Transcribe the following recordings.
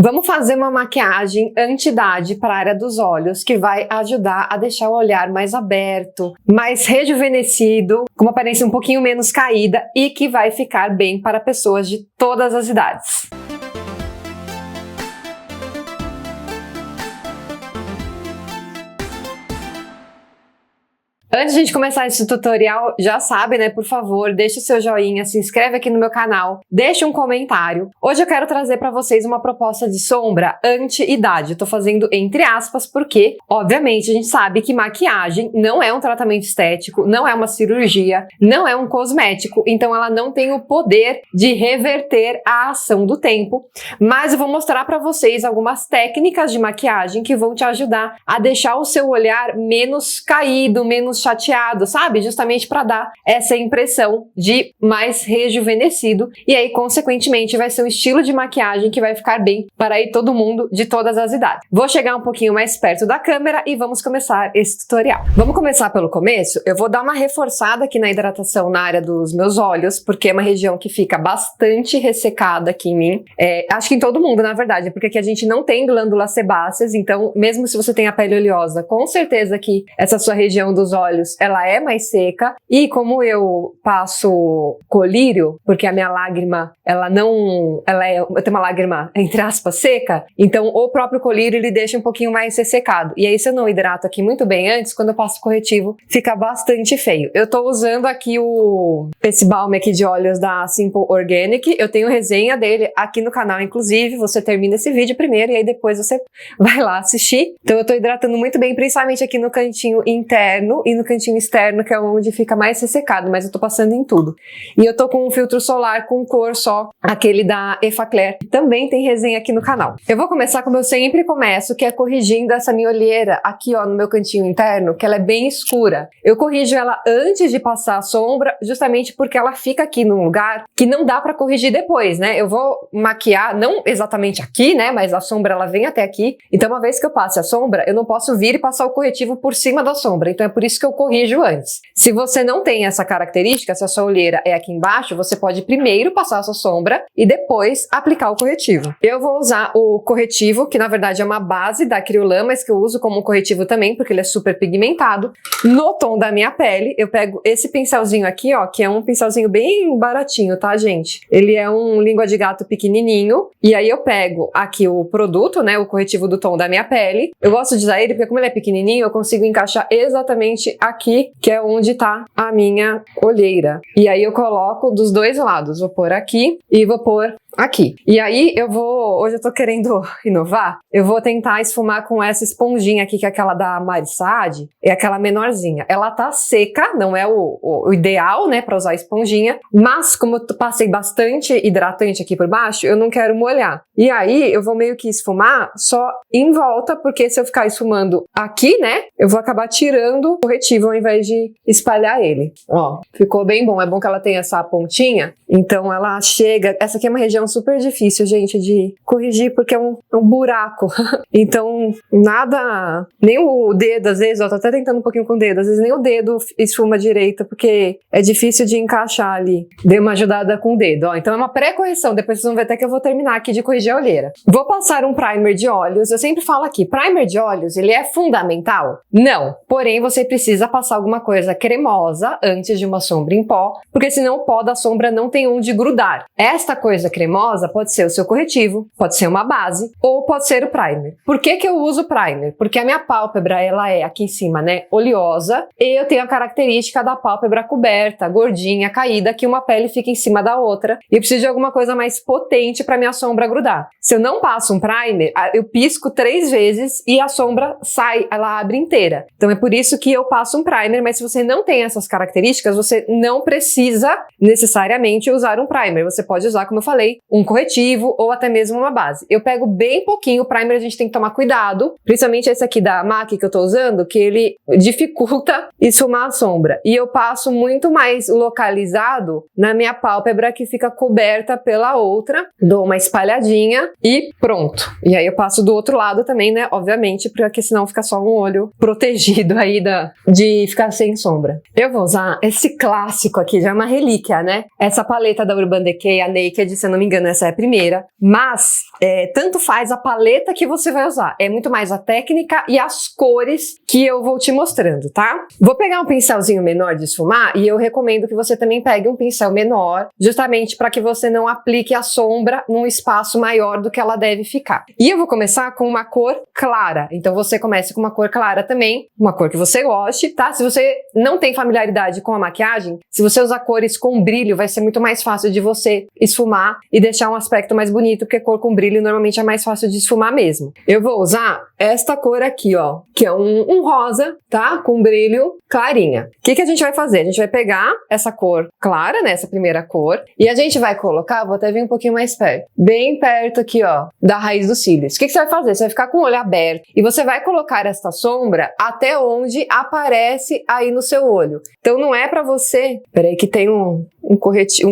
Vamos fazer uma maquiagem anti-idade para a área dos olhos, que vai ajudar a deixar o olhar mais aberto, mais rejuvenescido, com uma aparência um pouquinho menos caída e que vai ficar bem para pessoas de todas as idades. Antes de a gente começar esse tutorial, já sabe, né? Por favor, deixe o seu joinha, se inscreve aqui no meu canal, deixe um comentário. Hoje eu quero trazer para vocês uma proposta de sombra anti-idade. Eu tô fazendo entre aspas porque, obviamente, a gente sabe que maquiagem não é um tratamento estético, não é uma cirurgia, não é um cosmético, então ela não tem o poder de reverter a ação do tempo. Mas eu vou mostrar para vocês algumas técnicas de maquiagem que vão te ajudar a deixar o seu olhar menos caído, menos chateado, sabe? Justamente para dar essa impressão de mais rejuvenescido e aí, consequentemente, vai ser um estilo de maquiagem que vai ficar bem para aí todo mundo de todas as idades. Vou chegar um pouquinho mais perto da câmera e vamos começar esse tutorial. Vamos começar pelo começo? Eu vou dar uma reforçada aqui na hidratação na área dos meus olhos, porque é uma região que fica bastante ressecada aqui em mim. Acho que em todo mundo, na verdade, porque aqui a gente não tem glândulas sebáceas, então mesmo se você tem a pele oleosa, com certeza que essa sua região dos olhos ela é mais seca, e como eu passo colírio, porque a minha lágrima, eu tenho uma lágrima, entre aspas, seca, então o próprio colírio ele deixa um pouquinho mais ressecado, e aí se eu não hidrato aqui muito bem antes, quando eu passo corretivo, fica bastante feio. Eu tô usando aqui esse balme aqui de olhos da Simple Organic, eu tenho resenha dele aqui no canal, inclusive, você termina esse vídeo primeiro, e aí depois você vai lá assistir. Então eu tô hidratando muito bem, principalmente aqui no cantinho interno e no cantinho externo, que é onde fica mais ressecado, mas eu tô passando em tudo. E eu tô com um filtro solar com cor só, aquele da Effaclar, também tem resenha aqui no canal. Eu vou começar como eu sempre começo, que é corrigindo essa minha olheira aqui, ó, no meu cantinho interno, que ela é bem escura. Eu corrijo ela antes de passar a sombra, justamente porque ela fica aqui num lugar que não dá pra corrigir depois, né? Eu vou maquiar, não exatamente aqui, né? Mas a sombra, ela vem até aqui. Então, uma vez que eu passe a sombra, eu não posso vir e passar o corretivo por cima da sombra. Então, é por isso que eu corrijo antes. Se você não tem essa característica, se a sua olheira é aqui embaixo, você pode primeiro passar a sua sombra e depois aplicar o corretivo. Eu vou usar o corretivo, que na verdade é uma base da Kryolan, mas que eu uso como corretivo também, porque ele é super pigmentado. No tom da minha pele, eu pego esse pincelzinho aqui, ó, que é um pincelzinho bem baratinho, tá, gente? Ele é um língua de gato pequenininho, e aí eu pego aqui o produto, né, o corretivo do tom da minha pele. Eu gosto de usar ele porque como ele é pequenininho, eu consigo encaixar exatamente aqui, que é onde tá a minha olheira. E aí eu coloco dos dois lados, vou pôr aqui e vou pôr aqui. E aí hoje eu tô querendo inovar, eu vou tentar esfumar com essa esponjinha aqui, que é aquela da Marissade, é aquela menorzinha. Ela tá seca, não é o ideal, né, pra usar a esponjinha, mas como eu passei bastante hidratante aqui por baixo, eu não quero molhar. E aí eu vou meio que esfumar só em volta, porque se eu ficar esfumando aqui, né, eu vou acabar tirando o corretivo ao invés de espalhar ele. Ó, ficou bem bom. É bom que ela tem essa pontinha, então ela chega... Essa aqui é uma região super difícil, gente, de corrigir, porque é um buraco. Então, nada... Nem o dedo, às vezes, ó, tô até tentando um pouquinho com o dedo, às vezes nem o dedo esfuma direito, porque é difícil de encaixar ali. Dei uma ajudada com o dedo, ó. Então é uma pré-correção, depois vocês vão ver até que eu vou terminar aqui de corrigir a olheira. Vou passar um primer de olhos. Eu sempre falo aqui, primer de olhos, ele é fundamental? Não. Porém, você precisa passar alguma coisa cremosa antes de uma sombra em pó, porque senão o pó da sombra não tem onde grudar. Esta coisa cremosa pode ser o seu corretivo, pode ser uma base, ou pode ser o primer. Por que que eu uso o primer? Porque a minha pálpebra, ela é aqui em cima, né, oleosa, e eu tenho a característica da pálpebra coberta, gordinha, caída, que uma pele fica em cima da outra, e eu preciso de alguma coisa mais potente para minha sombra grudar. Se eu não passo um primer, eu pisco 3 vezes e a sombra sai, ela abre inteira. Então é por isso que eu passo um primer, mas se você não tem essas características, você não precisa necessariamente usar um primer. Você pode usar, como eu falei, um corretivo ou até mesmo uma base. Eu pego bem pouquinho, o primer a gente tem que tomar cuidado, principalmente esse aqui da MAC que eu tô usando, que ele dificulta esfumar a sombra. E eu passo muito mais localizado na minha pálpebra, que fica coberta pela outra, dou uma espalhadinha e pronto. E aí eu passo do outro lado também, né, obviamente, porque senão fica só um olho protegido aí de ficar sem sombra. Eu vou usar esse clássico aqui, já é uma relíquia, né? Essa paleta da Urban Decay, a Naked, se eu não me engano, essa é a primeira. Mas, tanto faz a paleta que você vai usar. É muito mais a técnica e as cores que eu vou te mostrando, tá? Vou pegar um pincelzinho menor de esfumar e eu recomendo que você também pegue um pincel menor, justamente para que você não aplique a sombra num espaço maior do que ela deve ficar. E eu vou começar com uma cor clara. Então você começa com uma cor clara também, uma cor que você goste, tá? Se você não tem familiaridade com a maquiagem, se você usar cores com brilho, vai ser muito mais fácil de você esfumar e deixar um aspecto mais bonito, porque cor com brilho normalmente é mais fácil de esfumar mesmo. Eu vou usar esta cor aqui, ó, que é um rosa, tá? Com brilho clarinha. O que a gente vai fazer? A gente vai pegar essa cor clara, né? Essa primeira cor, e a gente vai colocar, vou até vir um pouquinho mais perto, bem perto aqui, ó, da raiz dos cílios. O que você vai fazer? Você vai ficar com o olho aberto e você vai colocar esta sombra até onde aparece aí no seu olho. Então não é pra você... Peraí que tem um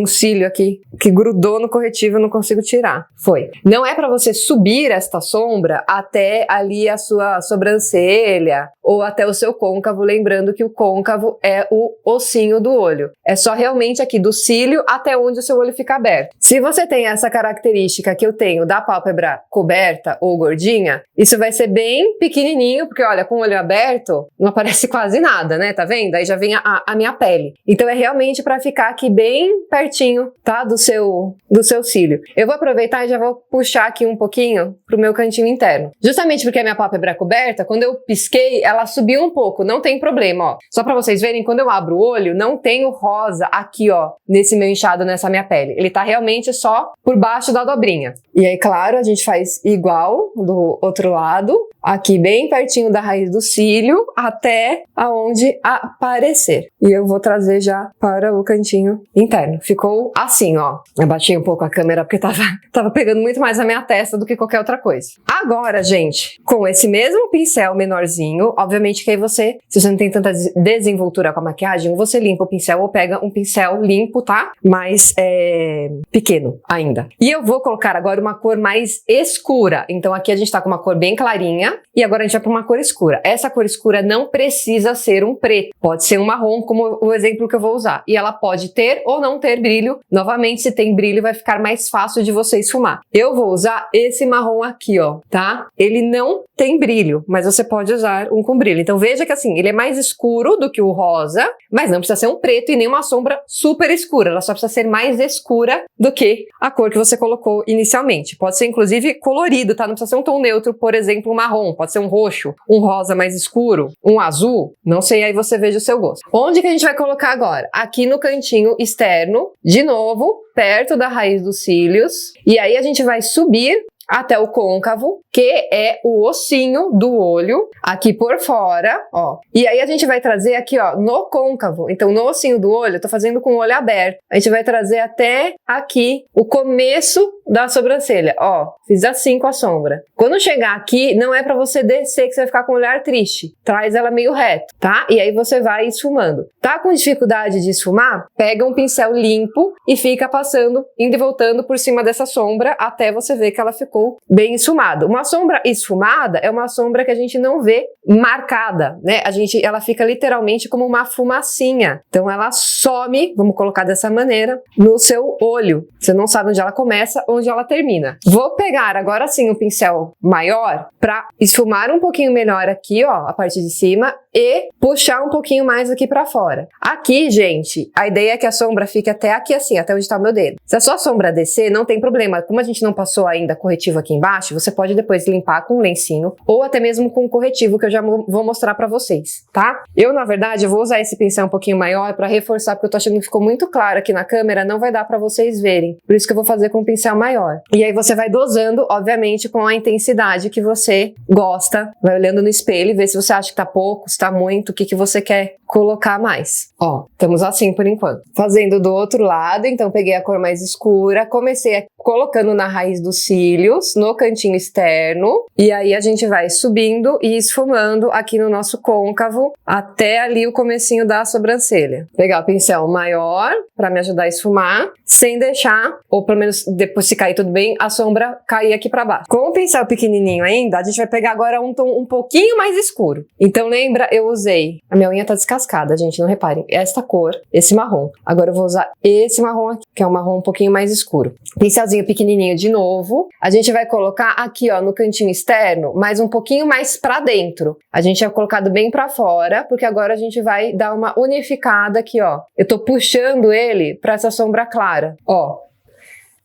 cílio aqui que grudou no corretivo, eu não consigo tirar. Foi. Não é pra você subir esta sombra até ali a sua sobrancelha ou até o seu côncavo, lembrando que o côncavo é o ossinho do olho. É só realmente aqui do cílio até onde o seu olho fica aberto. Se você tem essa característica que eu tenho da pálpebra coberta ou gordinha, isso vai ser bem pequenininho, porque olha, com o olho aberto não aparece quase nada, né? Tá vendo? Aí já vem a minha pele. Então é realmente pra ficar aqui bem pertinho, tá? Do seu cílio. Eu vou aproveitar e já vou puxar aqui um pouquinho pro meu cantinho interno. Justamente porque a minha pálpebra é coberta, quando eu pisquei, ela subiu um pouco, não tem problema, ó. Só pra vocês verem, quando eu abro o olho, não tem o rosa aqui, ó, nesse meu inchado, nessa minha pele. Ele tá realmente só por baixo da dobrinha. E aí, claro, a gente faz igual do outro lado, aqui bem pertinho da raiz do cílio, até aonde aparecer. E eu vou trazer já para o cantinho interno. Ficou assim, ó. Eu bati um pouco a câmera porque tava pegando muito mais a minha testa do que qualquer outra coisa. Agora, gente, com esse mesmo pincel menorzinho, obviamente que aí você, se você não tem tanta desenvoltura com a maquiagem, você limpa o pincel ou pega um pincel limpo, tá? Mais pequeno ainda. E eu vou colocar agora uma cor mais escura. Então aqui a gente tá com uma cor bem clarinha e agora a gente vai para uma cor escura. Essa cor escura não precisa ser um preto. Pode ser um marrom, como o exemplo que eu vou usar. E ela pode ter ou não ter brilho. Novamente, se tem brilho, vai ficar mais fácil de você esfumar. Eu vou usar esse marrom aqui, ó, tá? Ele não tem brilho, mas você pode usar um com brilho. Então veja que assim, ele é mais escuro do que o rosa, mas não precisa ser um preto e nem uma sombra super escura. Ela só precisa ser mais escura do que a cor que você colocou inicialmente. Pode ser inclusive colorido, tá? Não precisa ser um tom neutro, por exemplo, um marrom. Pode ser um roxo, um rosa mais escuro, um azul. Não sei, aí você veja o seu gosto. Onde que a gente vai colocar agora? Aqui no cantinho externo, de novo, perto da raiz dos cílios. E aí a gente vai subir até o côncavo, que é o ossinho do olho, aqui por fora, ó. E aí a gente vai trazer aqui, ó, no côncavo. Então, no ossinho do olho, eu tô fazendo com o olho aberto. A gente vai trazer até aqui o começo da sobrancelha, ó. Fiz assim com a sombra. Quando chegar aqui, não é pra você descer, que você vai ficar com o olhar triste. Traz ela meio reto, tá? E aí você vai esfumando. Tá com dificuldade de esfumar? Pega um pincel limpo e fica passando, indo e voltando por cima dessa sombra até você ver que ela ficou bem esfumada. Uma sombra esfumada é uma sombra que a gente não vê marcada, né? Ela fica literalmente como uma fumacinha. Então ela some, vamos colocar dessa maneira, no seu olho. Você não sabe onde ela começa, onde ela termina. Vou pegar agora sim um pincel maior para esfumar um pouquinho melhor aqui, ó, a parte de cima e puxar um pouquinho mais aqui pra fora. Aqui, gente, a ideia é que a sombra fique até aqui assim, até onde tá o meu dedo. Se a sua sombra descer, não tem problema. Como a gente não passou ainda corretivo aqui embaixo, você pode depois limpar com um lencinho ou até mesmo com um corretivo que eu já vou mostrar pra vocês, tá? Eu, na verdade, eu vou usar esse pincel um pouquinho maior pra reforçar, porque eu tô achando que ficou muito claro aqui na câmera, não vai dar pra vocês verem. Por isso que eu vou fazer com um pincel maior. E aí você vai dosando, obviamente, com a intensidade que você gosta. Vai olhando no espelho e vê se você acha que tá pouco, se tá muito, o que você quer colocar mais. Ó, estamos assim por enquanto. Fazendo do outro lado, então peguei a cor mais escura, comecei colocando na raiz dos cílios, no cantinho externo, e aí a gente vai subindo e esfumando aqui no nosso côncavo até ali o comecinho da sobrancelha. Pegar o pincel maior para me ajudar a esfumar, sem deixar, ou pelo menos depois se cair tudo bem, a sombra cair aqui para baixo. Com o pincel pequenininho ainda, a gente vai pegar agora um tom um pouquinho mais escuro. Então lembra, eu usei, a minha unha tá descascada, gente, não reparem, esta cor, esse marrom. Agora eu vou usar esse marrom aqui, que é um marrom um pouquinho mais escuro. Pincelzinho pequenininho de novo, a gente vai colocar aqui, ó, no cantinho externo, mas um pouquinho mais pra dentro. A gente tinha colocado bem pra fora, porque agora a gente vai dar uma unificada aqui, ó. Eu tô puxando ele pra essa sombra clara, ó.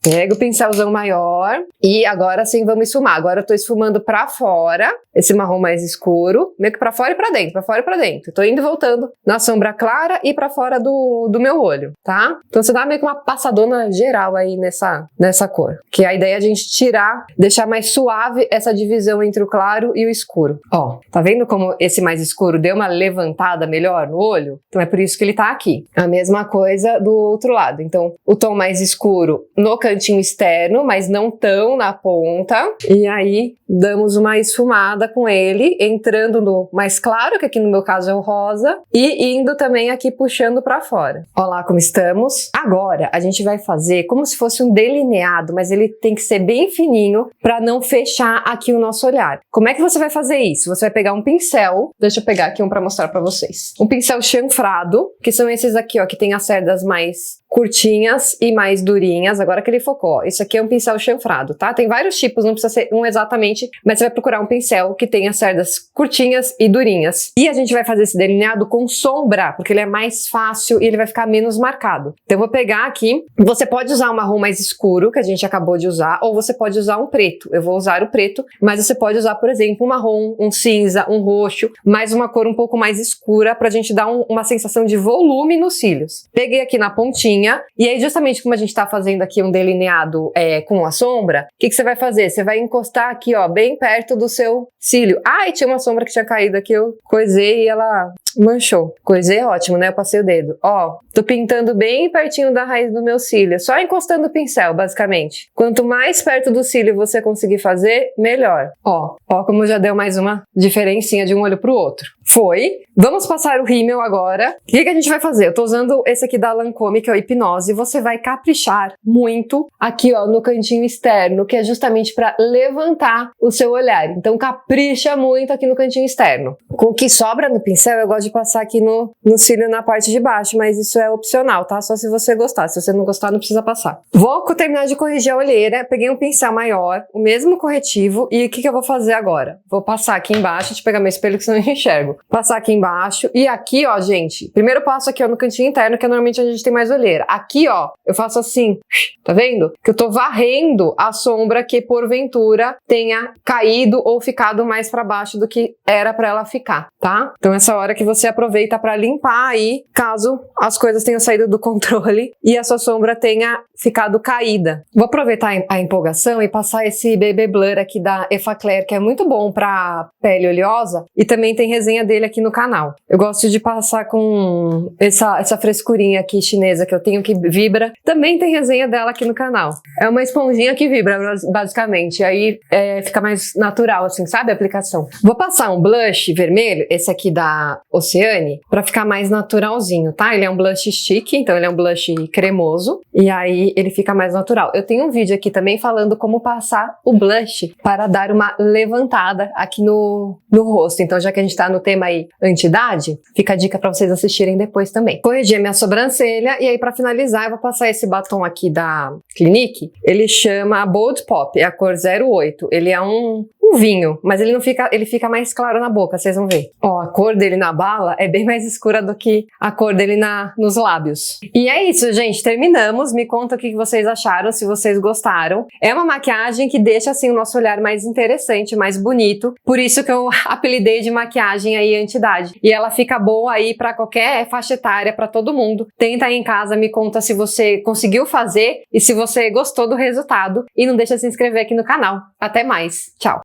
Pega o pincelzão maior e agora sim vamos esfumar. Agora eu tô esfumando pra fora, esse marrom mais escuro, meio que pra fora e pra dentro, pra fora e pra dentro. Tô indo e voltando na sombra clara e pra fora do meu olho, tá? Então você dá meio que uma passadona geral aí nessa cor. Que a ideia é a gente tirar, deixar mais suave essa divisão entre o claro e o escuro. Ó, tá vendo como esse mais escuro deu uma levantada melhor no olho? Então é por isso que ele tá aqui. A mesma coisa do outro lado. Então o tom mais escuro no cantinho externo, mas não tão na ponta. E aí damos uma esfumada com ele, entrando no mais claro, que aqui no meu caso é o rosa, e indo também aqui puxando pra fora. Olha lá como estamos. Agora a gente vai fazer como se fosse um delineado, mas ele tem que ser bem fininho pra não fechar aqui o nosso olhar. Como é que você vai fazer isso? Você vai pegar um pincel, deixa eu pegar aqui um pra mostrar pra vocês. Um pincel chanfrado, que são esses aqui, ó, que tem as cerdas mais curtinhas e mais durinhas. Agora que ele focou, ó, isso aqui é um pincel chanfrado, tá? Tem vários tipos, não precisa ser um exatamente, mas você vai procurar um pincel que tenha cerdas curtinhas e durinhas. E a gente vai fazer esse delineado com sombra, porque ele é mais fácil e ele vai ficar menos marcado. Então eu vou pegar aqui, você pode usar um marrom mais escuro, que a gente acabou de usar, ou você pode usar um preto. Eu vou usar o preto, mas você pode usar, por exemplo, um marrom, um cinza, um roxo, mais uma cor um pouco mais escura, pra gente dar uma sensação de volume nos cílios. Peguei aqui na pontinha, e aí justamente como a gente tá fazendo aqui um delineado com a sombra, o que você vai fazer? Você vai encostar aqui, ó, bem perto do seu cílio. Ai, tinha uma sombra que tinha caído aqui, eu coisei e ela manchou. Coisei é ótimo, né? Eu passei o dedo. Ó, tô pintando bem pertinho da raiz do meu cílio, só encostando o pincel, basicamente. Quanto mais perto do cílio você conseguir fazer, melhor. Ó como já deu mais uma diferencinha de um olho pro outro. Foi. Vamos passar o rímel agora. O que a gente vai fazer? Eu tô usando esse aqui da Lancôme, que é o Hipnose. Você vai caprichar muito aqui, ó, no cantinho externo, que é justamente para levantar o seu olhar. Então capricha muito aqui no cantinho externo. Com o que sobra no pincel, eu gosto de passar aqui no cílio na parte de baixo, mas isso é opcional, tá? Só se você gostar. Se você não gostar, não precisa passar. Vou terminar de corrigir a olheira. Peguei um pincel maior, o mesmo corretivo, e o que eu vou fazer agora? Vou passar aqui embaixo, deixa eu pegar meu espelho que senão eu não enxergo. Passar aqui embaixo, e aqui, ó, gente, primeiro passo aqui, ó, no cantinho interno, que é normalmente onde a gente tem mais olheira. Aqui, ó, eu faço assim, tá vendo? Que eu tô varrendo a sombra que, porventura, tenha caído ou ficado mais pra baixo do que era pra ela ficar, tá? Então, essa hora que você aproveita pra limpar aí, caso as coisas tenham saído do controle e a sua sombra tenha ficado caída. Vou aproveitar a empolgação e passar esse BB Blur aqui da Effaclar, que é muito bom pra pele oleosa, e também tem resenha dele aqui no canal. Eu gosto de passar com essa frescurinha aqui chinesa que eu tenho, que vibra. Também tem resenha dela aqui no canal. É uma esponjinha que vibra, basicamente. Aí fica mais natural, assim, sabe? A aplicação. Vou passar um blush vermelho, esse aqui da Oceane, pra ficar mais naturalzinho, tá? Ele é um blush stick, então ele é um blush cremoso. E aí ele fica mais natural. Eu tenho um vídeo aqui também falando como passar o blush para dar uma levantada aqui no rosto. Então, já que a gente tá no tema aí anti-idade, fica a dica pra vocês assistirem depois também. Corrigi a minha sobrancelha e aí pra finalizar eu vou passar esse batom aqui da Clinique. Ele chama Bold Pop, é a cor 08. Ele é um vinho, mas ele não fica, ele fica mais claro na boca, vocês vão ver. Ó, a cor dele na bala é bem mais escura do que a cor dele nos lábios. E é isso, gente, terminamos. Me conta o que vocês acharam, se vocês gostaram. É uma maquiagem que deixa, assim, o nosso olhar mais interessante, mais bonito. Por isso que eu apelidei de maquiagem aí anti-idade. E ela fica boa aí pra qualquer faixa etária, pra todo mundo. Tenta aí em casa, me conta se você conseguiu fazer e se você gostou do resultado. E não deixa de se inscrever aqui no canal. Até mais. Tchau!